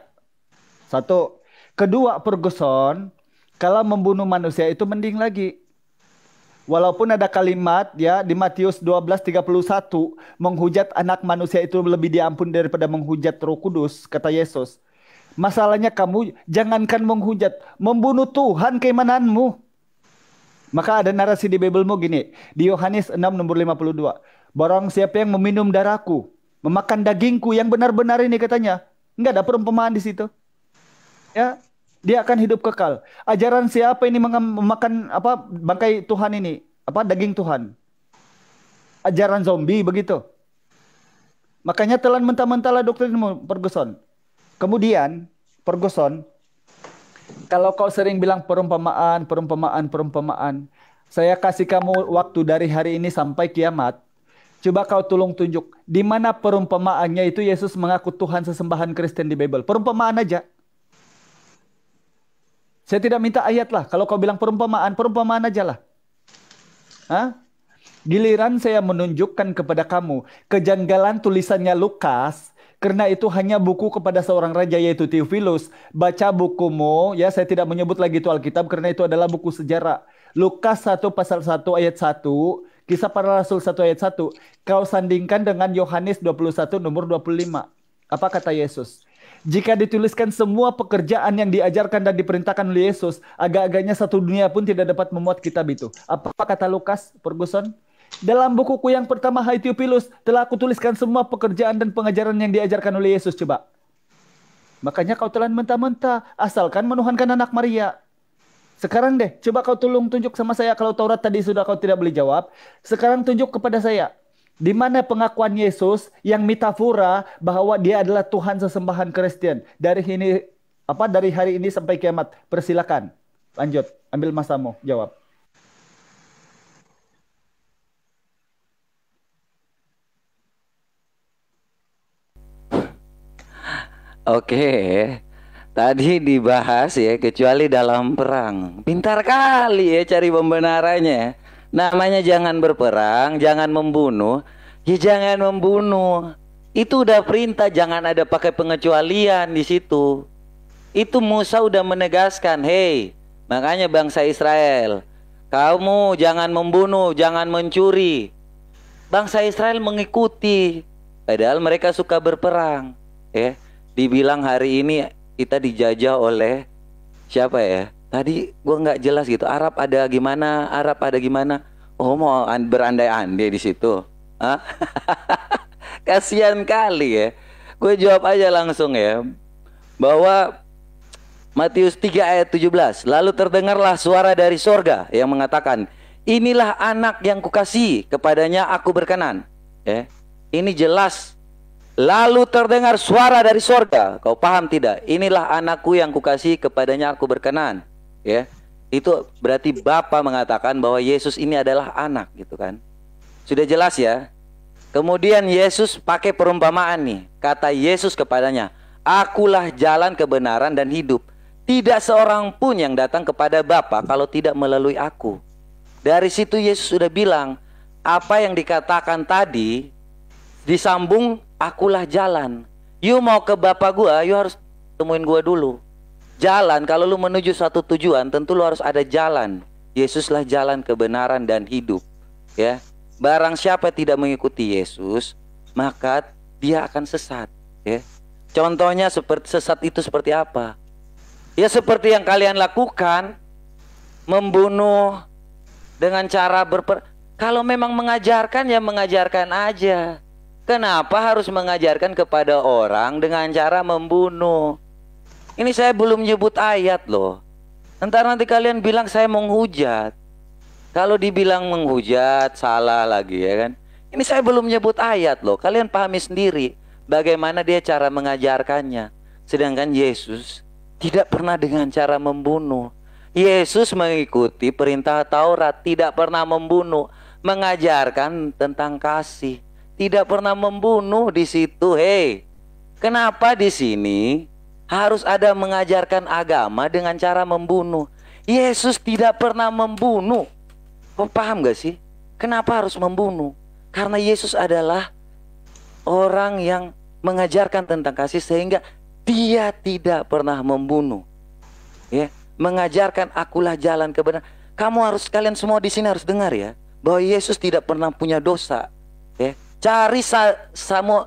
Satu. Kedua, Ferguson, kalau membunuh manusia itu mending lagi. Walaupun ada kalimat ya di Matius 12:31 menghujat anak manusia itu lebih diampun daripada menghujat Roh Kudus, kata Yesus. Masalahnya kamu jangankan menghujat, membunuh Tuhan keimananmu. Maka ada narasi di Bibelmu gini, di Yohanes 6 nomor 52. Barang siapa yang meminum darahku, memakan dagingku yang benar-benar ini katanya, enggak ada perumpamaan di situ. Ya, dia akan hidup kekal. Ajaran siapa ini memakan bangkai Tuhan ini, daging Tuhan. Ajaran zombie begitu. Makanya telan mentah-mentahlah doktrinmu, Ferguson. Kemudian, Ferguson, kalau kau sering bilang perumpamaan, saya kasih kamu waktu dari hari ini sampai kiamat. Coba kau tolong tunjuk di mana perumpamaannya itu Yesus mengaku Tuhan sesembahan Kristen di Bible. Perumpamaan aja. Saya tidak minta ayat lah. Kalau kau bilang perumpamaan aja lah. Hah? Giliran saya menunjukkan kepada kamu kejanggalan tulisannya Lukas, karena itu hanya buku kepada seorang raja yaitu Theophilus. Baca bukumu, ya saya tidak menyebut lagi itu Alkitab karena itu adalah buku sejarah. Lukas 1 pasal 1 ayat 1, Kisah Para Rasul 1 ayat 1, kau sandingkan dengan Yohanes 21 nomor 25. Apa kata Yesus? Jika dituliskan semua pekerjaan yang diajarkan dan diperintahkan oleh Yesus, agak-agaknya satu dunia pun tidak dapat memuat kitab itu. Apa kata Lukas, Ferguson? Dalam bukuku yang pertama, hai Theophilus, telah aku tuliskan semua pekerjaan dan pengajaran yang diajarkan oleh Yesus. Coba. Makanya kau telan mentah-mentah, asalkan menuhankan anak Maria. Sekarang deh, coba kau tolong tunjuk sama saya. Kalau Taurat tadi sudah kau tidak boleh jawab, sekarang tunjuk kepada saya. Di mana pengakuan Yesus yang metafora bahwa dia adalah Tuhan sesembahan Kristen dari hari ini sampai kiamat. Persilakan. Lanjut, ambil masamu, jawab. Oke, tadi dibahas ya, kecuali dalam perang. Pintar kali ya cari pembenarannya. Namanya jangan berperang, jangan membunuh. Ya jangan membunuh. Itu udah perintah, jangan ada pakai pengecualian di situ. Itu Musa udah menegaskan, hei, makanya bangsa Israel, kamu jangan membunuh, jangan mencuri. Bangsa Israel mengikuti, padahal mereka suka berperang. Ya, dibilang hari ini kita dijajah oleh siapa ya? Tadi gue nggak jelas gitu. Arab ada gimana? Oh, mau berandai-andai di situ. Hah? Kasihan kali ya. Gue jawab aja langsung ya. Bahwa Matius 3 ayat 17. Lalu terdengarlah suara dari sorga yang mengatakan, inilah anak yang kukasihi, kepadanya aku berkenan. Ya. Ini jelas. Lalu terdengar suara dari sorga. Kau paham tidak? Inilah anakku yang kukasihi, kepadanya aku berkenan. Ya, itu berarti Bapa mengatakan bahwa Yesus ini adalah anak, gitu kan? Sudah jelas ya. Kemudian Yesus pakai perumpamaan nih. Kata Yesus kepadanya, akulah jalan kebenaran dan hidup. Tidak seorang pun yang datang kepada Bapa kalau tidak melalui aku. Dari situ Yesus sudah bilang, apa yang dikatakan tadi disambung, akulah jalan. You mau ke Bapa gua, you harus temuin gua dulu. Jalan, kalau lu menuju satu tujuan, tentu lu harus ada jalan. Yesuslah jalan kebenaran dan hidup. Ya, barang siapa tidak mengikuti Yesus, maka dia akan sesat. Ya, contohnya sesat itu seperti apa? Ya seperti yang kalian lakukan, membunuh dengan cara kalau memang mengajarkan ya mengajarkan aja. Kenapa harus mengajarkan kepada orang dengan cara membunuh? Ini saya belum nyebut ayat loh. Ntar nanti kalian bilang saya menghujat. Kalau dibilang menghujat, salah lagi ya kan. Ini saya belum nyebut ayat loh. Kalian pahami sendiri bagaimana dia cara mengajarkannya. Sedangkan Yesus tidak pernah dengan cara membunuh. Yesus mengikuti perintah Taurat, tidak pernah membunuh. Mengajarkan tentang kasih, tidak pernah membunuh di situ. Hei, kenapa di sini harus ada mengajarkan agama dengan cara membunuh? Yesus tidak pernah membunuh. Kau paham gak sih? Kenapa harus membunuh? Karena Yesus adalah orang yang mengajarkan tentang kasih sehingga dia tidak pernah membunuh. Ya, mengajarkan akulah jalan kebenaran. Kamu harus, kalian semua di sini harus dengar ya, bahwa Yesus tidak pernah punya dosa. Ya, cari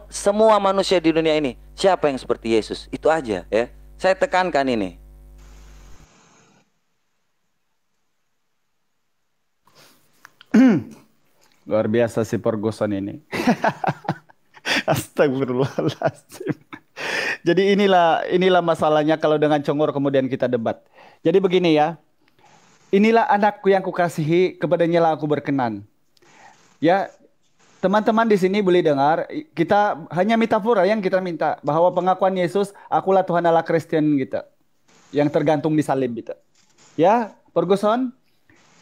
semua manusia di dunia ini, siapa yang seperti Yesus? Itu aja ya. Saya tekankan ini. Luar biasa si Ferguson ini. Astagfirullahaladzim. Jadi inilah masalahnya kalau dengan congor kemudian kita debat. Jadi begini ya. Inilah anakku yang kukasihi, kepadanya lah aku berkenan. Ya, teman-teman di sini boleh dengar, kita hanya metafora yang kita minta bahwa pengakuan Yesus, akulah Tuhan Allah Kristen gitu. Yang tergantung di salib gitu. Ya, Ferguson,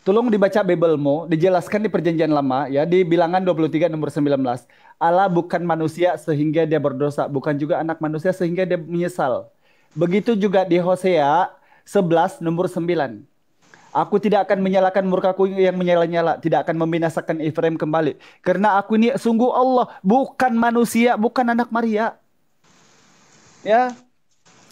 tolong dibaca Biblemu, dijelaskan di Perjanjian Lama ya, di Bilangan 23 nomor 19. Allah bukan manusia sehingga dia berdosa, bukan juga anak manusia sehingga dia menyesal. Begitu juga di Hosea 11 nomor 9. Aku tidak akan menyalakan murkaku yang menyala-nyala, tidak akan membinasakan Efraim kembali. Karena aku ini sungguh Allah, bukan manusia, bukan anak Maria. Ya.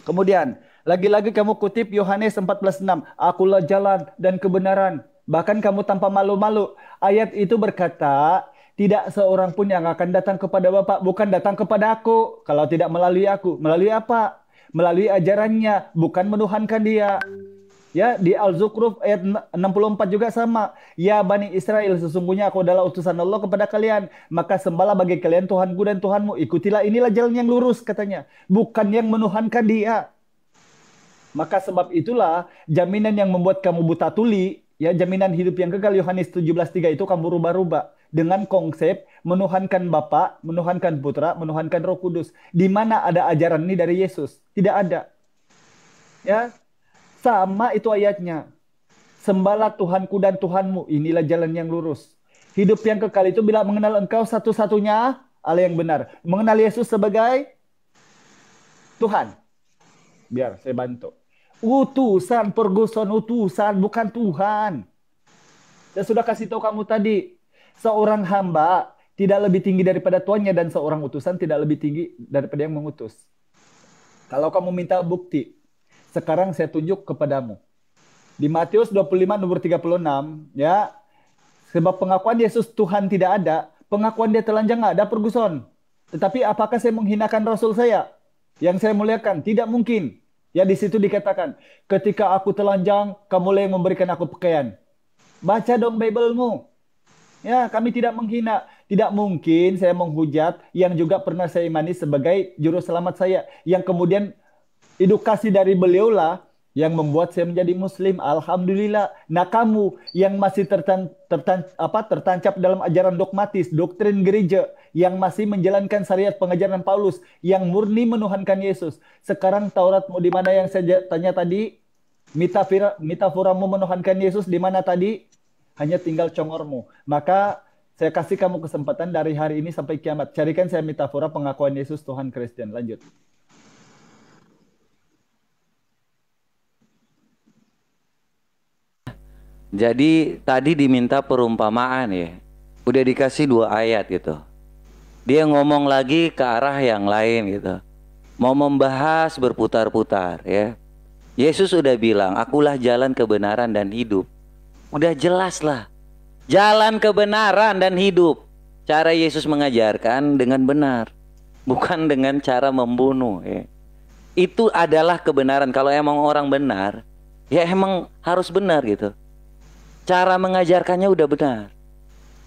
Kemudian, lagi-lagi kamu kutip Yohanes 14:6. Akulah jalan dan kebenaran. Bahkan kamu tanpa malu-malu. Ayat itu berkata, tidak seorang pun yang akan datang kepada Bapa, bukan datang kepada aku. Kalau tidak melalui aku. Melalui apa? Melalui ajarannya, bukan menuhankan dia. Ya, di Al-Zukhruf ayat 64 juga sama. Ya Bani Israel, sesungguhnya aku adalah utusan Allah kepada kalian. Maka sembahlah bagi kalian Tuhanku dan Tuhanmu. Ikutilah, inilah jalan yang lurus katanya. Bukan yang menuhankan dia. Maka sebab itulah jaminan yang membuat kamu buta tuli, ya, jaminan hidup yang kekal Yohanes 17:3 itu kamu rubah-rubah dengan konsep menuhankan Bapa, menuhankan Putra, menuhankan Roh Kudus. Di mana ada ajaran ini dari Yesus? Tidak ada. Ya. Sama itu ayatnya. Sembahlah Tuhanku dan Tuhanmu. Inilah jalan yang lurus. Hidup yang kekal itu bila mengenal engkau satu-satunya Allah yang benar. Mengenal Yesus sebagai Tuhan. Biar saya bantu. Utusan, Ferguson, utusan, bukan Tuhan. Saya sudah kasih tahu kamu tadi. Seorang hamba tidak lebih tinggi daripada tuannya dan seorang utusan tidak lebih tinggi daripada yang mengutus. Kalau kamu minta bukti, sekarang saya tunjuk kepadamu. Di Matius 25 nomor 36, ya. Sebab pengakuan Yesus Tuhan tidak ada, pengakuan dia telanjang nggak ada, Ferguson. Tetapi apakah saya menghinakan Rasul saya? Yang saya muliakan? Tidak mungkin. Ya, di situ dikatakan, ketika aku telanjang, kamu yang memberikan aku pakaian. Baca dong Biblemu. Ya, kami tidak menghina. Tidak mungkin saya menghujat yang juga pernah saya imani sebagai juru selamat saya. Yang kemudian edukasi dari beliaulah yang membuat saya menjadi Muslim. Alhamdulillah. Nah, kamu yang masih tertancap dalam ajaran dogmatis, doktrin gereja, yang masih menjalankan syariat pengajaran Paulus, yang murni menuhankan Yesus. Sekarang Tauratmu di mana yang saya tanya tadi? Metaforamu menuhankan Yesus di mana tadi? Hanya tinggal congormu. Maka saya kasih kamu kesempatan dari hari ini sampai kiamat. Carikan saya metafora pengakuan Yesus Tuhan Kristen. Lanjut. Jadi tadi diminta perumpamaan ya. Udah dikasih 2 ayat gitu. Dia ngomong lagi ke arah yang lain gitu. Mau membahas berputar-putar ya. Yesus udah bilang, akulah jalan kebenaran dan hidup. Udah jelas lah. Jalan kebenaran dan hidup. Cara Yesus mengajarkan dengan benar. Bukan dengan cara membunuh ya. Itu adalah kebenaran. Kalau emang orang benar, ya emang harus benar gitu. Cara mengajarkannya udah benar.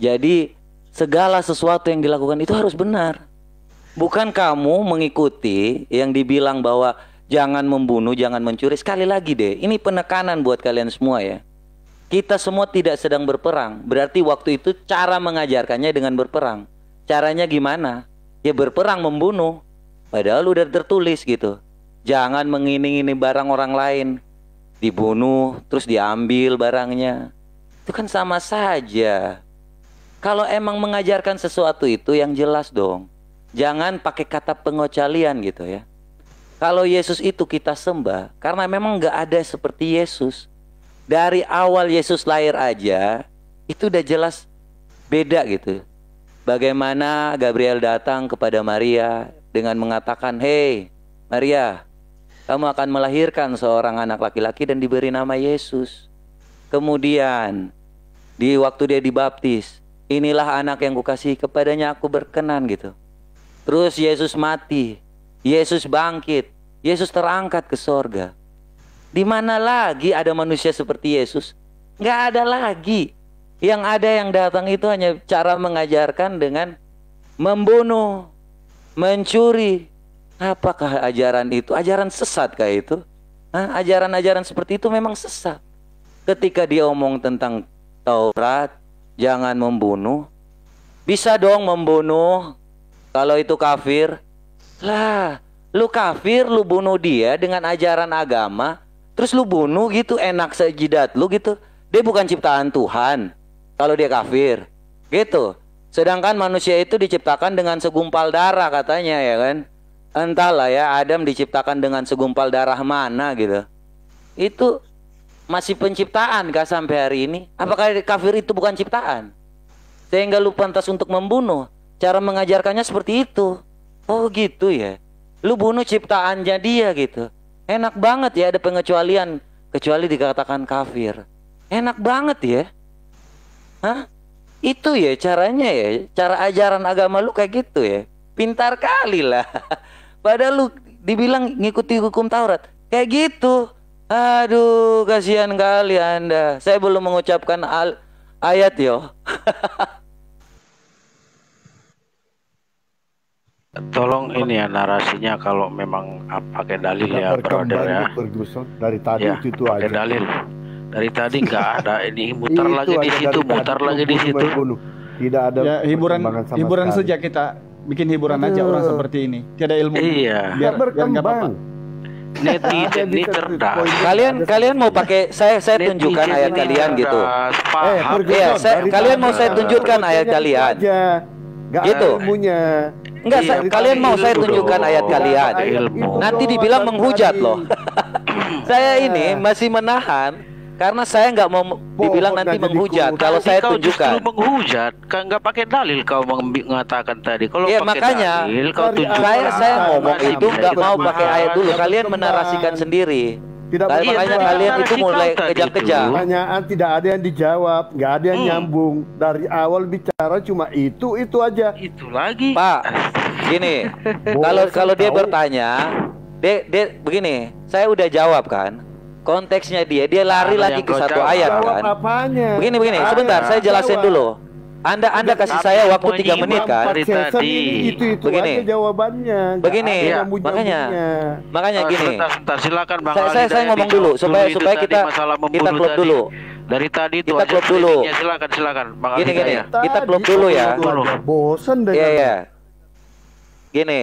Jadi segala sesuatu yang dilakukan itu harus benar. Bukan kamu mengikuti yang dibilang bahwa jangan membunuh, jangan mencuri. Sekali lagi deh, ini penekanan buat kalian semua ya. Kita semua tidak sedang berperang. Berarti waktu itu cara mengajarkannya dengan berperang. Caranya gimana? Ya berperang membunuh. Padahal udah tertulis gitu. Jangan mengini-ini barang orang lain. Dibunuh, terus diambil barangnya. Itu kan sama saja. Kalau emang mengajarkan sesuatu itu yang jelas dong. Jangan pakai kata pengocalian gitu ya. Kalau Yesus itu kita sembah karena memang nggak ada seperti Yesus. Dari awal Yesus lahir aja itu udah jelas beda gitu. Bagaimana Gabriel datang kepada Maria dengan mengatakan, "Hei Maria, kamu akan melahirkan seorang anak laki-laki dan diberi nama Yesus." Kemudian di waktu dia dibaptis, inilah anak yang kukasihi, kepadanya aku berkenan gitu. Terus Yesus mati, Yesus bangkit, Yesus terangkat ke sorga. Di mana lagi ada manusia seperti Yesus? Nggak ada lagi. Yang ada yang datang itu hanya cara mengajarkan dengan membunuh, mencuri. Apakah ajaran itu? Ajaran sesat kah itu? Ajaran-ajaran seperti itu memang sesat. Ketika dia omong tentang Taurat, jangan membunuh. Bisa dong membunuh kalau itu kafir. Lah, lu kafir, lu bunuh dia dengan ajaran agama, terus lu bunuh gitu, enak sejidat lu gitu. Dia bukan ciptaan Tuhan kalau dia kafir gitu. Sedangkan manusia itu diciptakan dengan segumpal darah katanya, ya kan. Entahlah ya, Adam diciptakan dengan segumpal darah mana gitu. Itu masih penciptaan kah sampai hari ini? Apakah kafir itu bukan ciptaan? Sehingga lu pantas untuk membunuh. Cara mengajarkannya seperti itu. Oh gitu ya. Lu bunuh ciptaannya dia gitu. Enak banget ya ada pengecualian. Kecuali dikatakan kafir. Enak banget ya. Hah? Itu ya caranya ya. Cara ajaran agama lu kayak gitu ya. Pintar kali lah. Padahal lu dibilang ngikuti hukum Taurat. Kayak gitu. Aduh, kasihan kali Anda. Saya belum mengucapkan ayat yo. Tolong ini ya narasinya kalau memang pakai dalil ya, brother ya. Dari tadi Ya, itu pakai aja. dalil. Dari tadi nggak ada ini, muter Itu lagi di aja situ, dari muter tadi lagi di situ. bunuh. Tidak ada Ya, perkembangan sama hiburan sekali. saja kita bikin hiburan aja orang seperti ini. Tiada ilmu. Iya. Biar nggak berkembang. apa-apa. Netizen ini cerdas. Kalian mau pakai saya tunjukkan Netizen ayat ini kalian gitu. cerdas, paham. Iya, kalian mau saya tunjukkan ayat kalian. Gak Gitu. ada ilmunya. Enggak, Iya, kalian mau saya ilmu tunjukkan dong. ayat kalian. Ilmu. Nanti dibilang menghujat loh. Saya ini masih menahan karena saya nggak mau dibilang nanti menghujat. Kalau Tadi saya kau tunjukkan. justru menghujat, kan nggak pakai dalil kau mengatakan tadi. Kalau Iya, pakai makanya dalil, kau tunjukkan. saya ngomong Masih itu bisa nggak mau diterima. pakai ayat dulu. Kalian berkembang. menarasikan sendiri. Tidak Makanya Iya, tadi kalian itu narasi mulai kau tadi kejang-kejang. itu. Pertanyaan tidak ada yang dijawab, nggak ada yang nyambung. Dari awal bicara cuma itu aja. Itu lagi. Pak, gini, kalau dia bertanya, dia begini, saya udah jawab kan. Konteksnya dia lari Ada lagi yang ke kau satu jawab. ayat Jawab kan. apanya? Begini, Ada sebentar, saya yang jelasin jawab. dulu. Anda kasih saya waktu 3 menit kan. Dari Season tadi. ini itu Begini. aja jawabannya. Nggak Begini, ada ya, nyambung-nyambungnya. Makanya gini. Sebentar, silakan Bang Saya Ali. ngomong Dijawab dulu supaya itu supaya tadi kita masalah membunuh kita klop tadi. dulu. Dari tadi itu Kita aja klop dulu. framingnya. Silakan Bang Ali. Gini. Ya. Kita klop dulu ya. Bosan dengan Iya. Gini.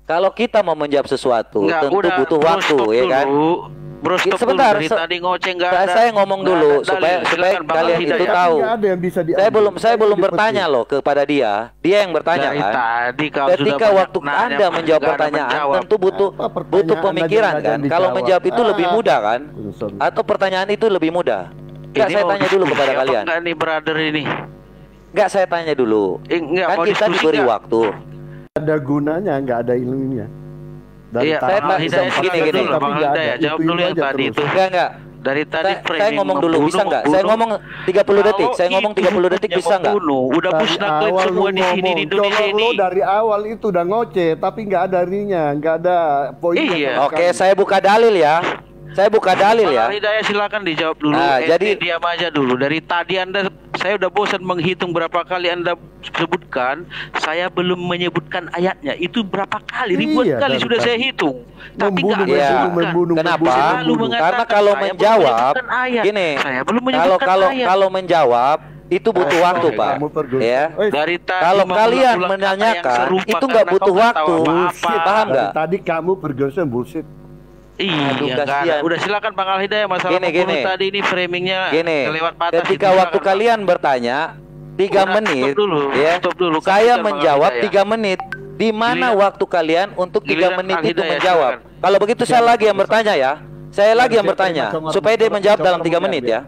Kalau kita mau menjawab sesuatu, Enggak, tentu udah, butuh bro, waktu, stop ya kan? dulu. Bro, stop Sebentar, dulu. Dari tadi ngoceh nggak ada. Saya ngomong nggak dulu ada dalil. supaya Silakan, Bang kalian Ali itu Hidayat. tahu. Nggak ada yang bisa diambil. Saya belum Dipetik. bertanya loh kepada dia. Dia yang bertanya Dari kan. tadi kau Ketika sudah banyak waktu nanya, Anda menjawab nggak ada pertanyaan, menjawab. tentu butuh Apa pertanyaan butuh pemikiran aja nggak kan. ada Kalau dijawab. menjawab itu lebih mudah kan? Urusan. Atau pertanyaan itu lebih mudah? Enggak, Ini saya mau tanya dulu diskusi kepada apa kalian. Enggak nih brother ini. Enggak, saya tanya dulu. Enggak, Kan mau kita diskusi diberi nggak? waktu. Ada gunanya, nggak ada ilmunya. Iya, saya Bang tak- Hidayat, gini, silakan gini. dulu, Bang Hidayat, jawab dulu yang tadi itu. Enggak. Dari tadi Saya ngomong dulu, bisa nggak? Saya ngomong 30 detik. Saya ngomong 30 detik bisa nggak? Udah Dari musnah awal semua lu di sini di ngomong. Indonesia Coba ini. lu dari awal itu udah ngoceh, tapi nggak ada dirinya, nggak ada poinnya. Iya. sama Oke, sekali. saya buka dalil ya. Saya buka dalil ya. Bang Hidayat silakan dijawab dulu. Nah, Jadi jadi- diam aja dulu. Dari tadi saya udah bosan menghitung berapa kali Anda sebutkan. Saya belum menyebutkan ayatnya. Itu berapa kali? Ribuan Iya, kali dari sudah tadi. saya hitung. Tapi nggak ada Iya. disebutkan. Kenapa? Selalu mengatakan, Karena kalau saya belum menjawab, menyebutkan ayat. gini. Saya belum Kalau menyebutkan kalau ayat. kalau menjawab itu butuh waktu, Pak. Kamu pergi. Ya. Dari tadi Kalau kalian mengulang-ulang kata yang menanyakan, serupa itu nggak karena butuh kau nggak tahu waktu. apa-apa. Paham Dari nggak? tadi kamu bergosip bullshit. Iya, Aduh, nggak kasihan. ada. Udah silakan Bang Al Hidayat, masalah Gini, membunuh gini. tadi ini framingnya Gini, kelewat batas. ketika itu. waktu Silakan, kalian bertanya 3 Udah, menit, stop dulu, ya, stop dulu. saya Kasihkan Bang menjawab Al-Hidayah. 3 menit. Di mana Giliran- waktu kalian untuk 3 giliran menit itu Al-Hidayah, menjawab? silakan. Kalau begitu saya lagi yang bertanya ya. Saya lagi yang bertanya supaya dia menjawab dalam 3 menit ya.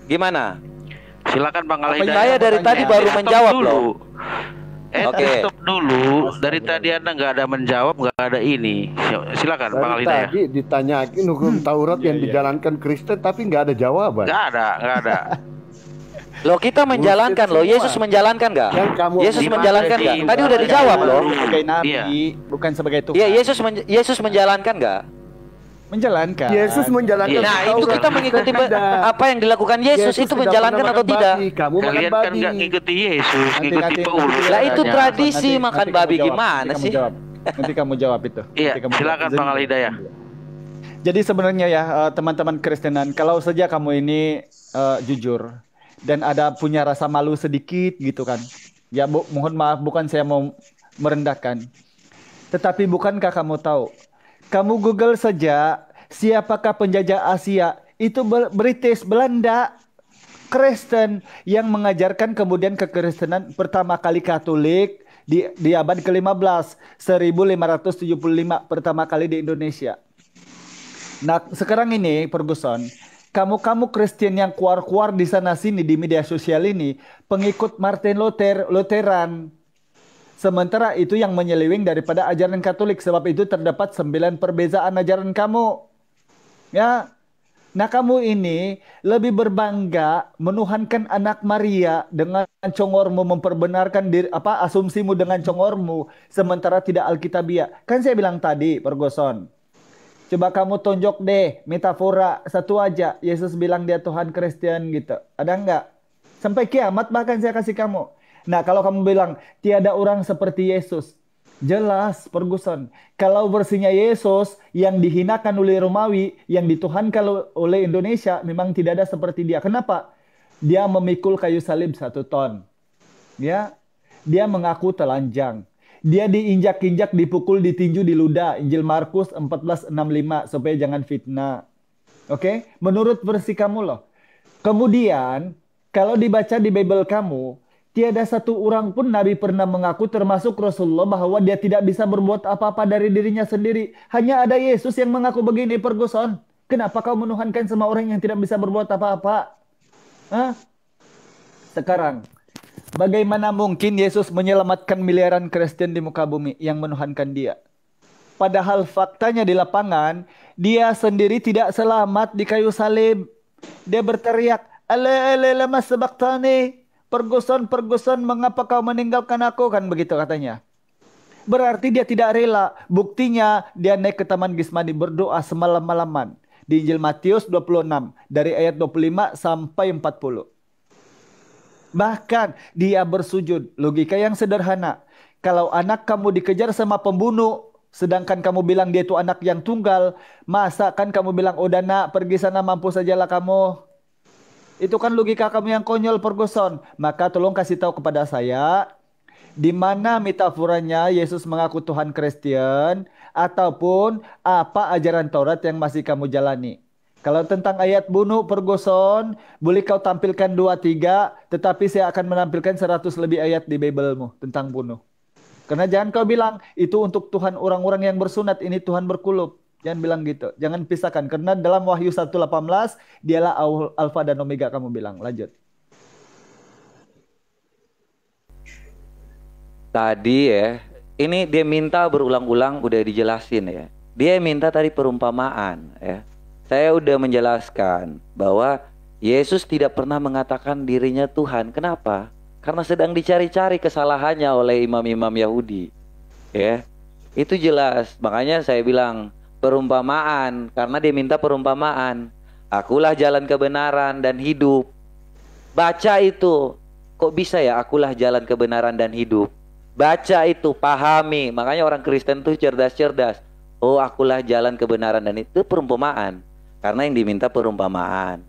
Gimana? Silakan Bang Al Apa Hidayat. Saya dari tadi baru Stop menjawab dulu. loh. Oke. Stop dulu. Dari tadi Anda nggak ada menjawab, nggak ada ini. Silakan Bang Dari Alida ya. tadi ditanyakin hukum Taurat yang dijalankan Kristen tapi nggak ada jawaban. Nggak ada. Loh, kita menjalankan loh. Yesus menjalankan nggak? Yesus menjalankan nggak? Tadi udah dijawab loh. Sebagai nabi, Iya. bukan sebagai Tuhan. Iya, Yesus menjalankan nggak? Menjalankan. Yesus menjalankan. Nah, itu kita mengikuti apa yang dilakukan Yesus itu tidak menjalankan pernah atau makan tidak? babi. Kamu makan Kalian kan babi. nggak ngikuti Yesus, ngikuti Nanti- Paulus. Lah itu katanya. tradisi makan kamu babi jawab. gimana Nanti kamu sih? jawab. Nanti kamu jawab itu. Iya, Nanti kamu silakan jawab. Bang Alida ya. Jadi sebenarnya ya teman-teman Kristenan, kalau saja kamu ini jujur dan ada punya rasa malu sedikit gitu kan. Ya mohon maaf, bukan saya mau merendahkan. Tetapi bukankah kamu tahu? Kamu Google saja siapakah penjajah Asia? Itu British, Belanda, Kristen yang mengajarkan kemudian kekristenan pertama kali Katolik di abad ke-15, 1575 pertama kali di Indonesia. Nah, sekarang ini Ferguson, kamu Kristen yang keluar-keluar di sana sini di media sosial ini pengikut Martin Luther, Lutheran. Sementara itu yang menyeleweng daripada ajaran Katolik, sebab itu terdapat 9 perbezaan ajaran kamu. Ya. Nah, kamu ini lebih berbangga menuhankan anak Maria dengan congormu, memperbenarkan asumsimu dengan congormu, sementara tidak alkitabiah. Kan saya bilang tadi, Ferguson. Coba kamu tonjok deh metafora satu aja. Yesus bilang dia Tuhan Kristen gitu. Ada nggak? Sampai kiamat bahkan saya kasih kamu. Nah, kalau kamu bilang tiada orang seperti Yesus. Jelas, Ferguson. Kalau versinya Yesus yang dihinakan oleh Romawi, yang dituhankan oleh Indonesia, memang tidak ada seperti dia. Kenapa? Dia memikul kayu salib 1 ton. Ya, dia mengaku telanjang. Dia diinjak-injak, dipukul, ditinju, diludah. Injil Markus 14:65 supaya jangan fitnah. Oke? Menurut versi kamu loh. Kemudian, kalau dibaca di Bible kamu, tiada satu orang pun Nabi pernah mengaku termasuk Rasulullah bahwa dia tidak bisa berbuat apa-apa dari dirinya sendiri. Hanya ada Yesus yang mengaku begini, Ferguson. Kenapa kau menuhankan semua orang yang tidak bisa berbuat apa-apa? Hah? Sekarang, bagaimana mungkin Yesus menyelamatkan miliaran Kristen di muka bumi yang menuhankan dia? Padahal faktanya di lapangan, dia sendiri tidak selamat di kayu salib. Dia berteriak, "Ale lama sabaktani." Ferguson, mengapa kau meninggalkan aku? Kan begitu katanya. Berarti dia tidak rela. Buktinya dia naik ke Taman Gismani berdoa semalam-malaman. Di Injil Matius 26. Dari ayat 25 sampai 40. Bahkan dia bersujud. Logika yang sederhana. Kalau anak kamu dikejar sama pembunuh, sedangkan kamu bilang dia itu anak yang tunggal, masa kan kamu bilang, "Udah nak, pergi sana, mampu sajalah kamu." Itu kan logika kamu yang konyol, Ferguson. Maka tolong kasih tahu kepada saya, di mana metaforanya Yesus mengaku Tuhan Kristen, ataupun apa ajaran Taurat yang masih kamu jalani. Kalau tentang ayat bunuh, Ferguson, boleh kau tampilkan 2-3, tetapi saya akan menampilkan 100 lebih ayat di Biblemu tentang bunuh. Karena jangan kau bilang, itu untuk Tuhan orang-orang yang bersunat, ini Tuhan berkulub. Jangan bilang gitu. Jangan pisahkan. Karena dalam Wahyu 1:18, dialah Alfa dan Omega kamu bilang. Lanjut. Tadi ya, ini dia minta berulang-ulang udah dijelasin ya. Dia minta tadi perumpamaan ya. Saya udah menjelaskan bahwa Yesus tidak pernah mengatakan dirinya Tuhan. Kenapa? Karena sedang dicari-cari kesalahannya oleh imam-imam Yahudi. Ya. Itu jelas. Makanya saya bilang perumpamaan, karena dia minta perumpamaan. Akulah jalan kebenaran dan hidup. Baca itu. Kok bisa ya akulah jalan kebenaran dan hidup? Baca itu, pahami. Makanya orang Kristen tuh cerdas-cerdas. Oh, akulah jalan kebenaran dan itu perumpamaan. Karena yang diminta perumpamaan.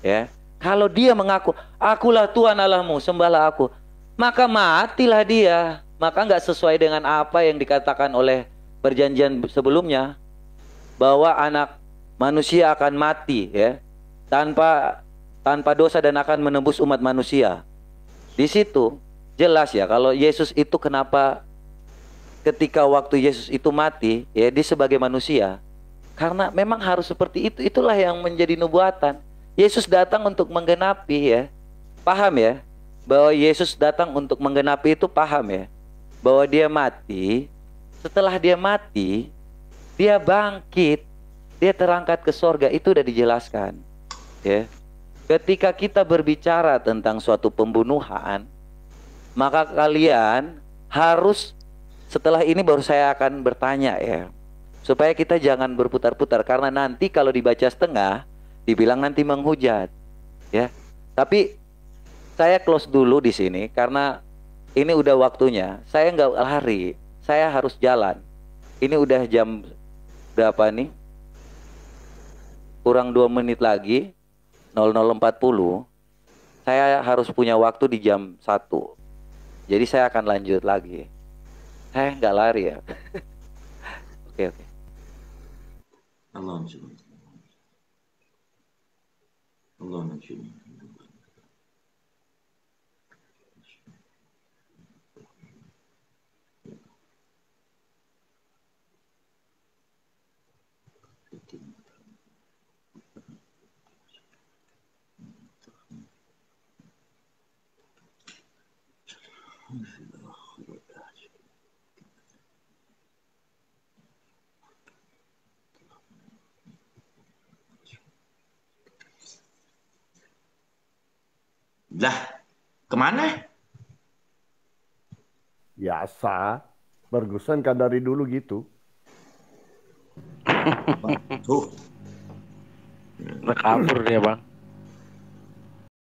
Ya. Kalau dia mengaku, akulah Tuhan Allahmu, sembahlah aku. Maka matilah dia. Maka nggak sesuai dengan apa yang dikatakan oleh perjanjian sebelumnya. Bahwa anak manusia akan mati ya, tanpa dosa dan akan menebus umat manusia. Di situ jelas ya kalau Yesus itu kenapa ketika waktu Yesus itu mati ya, dia sebagai manusia, karena memang harus seperti itu. Itulah yang menjadi nubuatan. Yesus datang untuk menggenapi ya. Paham ya bahwa Yesus datang untuk menggenapi itu, paham ya. bahwa dia mati. Setelah dia mati, dia bangkit, dia terangkat ke sorga. Itu udah dijelaskan. Ya. Ketika kita berbicara tentang suatu pembunuhan, maka kalian harus, setelah ini baru saya akan bertanya ya, supaya kita jangan berputar-putar, karena nanti kalau dibaca setengah dibilang nanti menghujat ya. Tapi saya close dulu di sini karena ini udah waktunya. Saya nggak lari, saya harus jalan. Ini udah jam berapa nih? Kurang 2 menit lagi, 00.40. Saya harus punya waktu di jam 1. Jadi saya akan lanjut lagi. Saya nggak lari ya. Oke. Allah. Lah, kemana? Biasa, Ferguson kan dari dulu gitu. Udah kabur dia, Bang.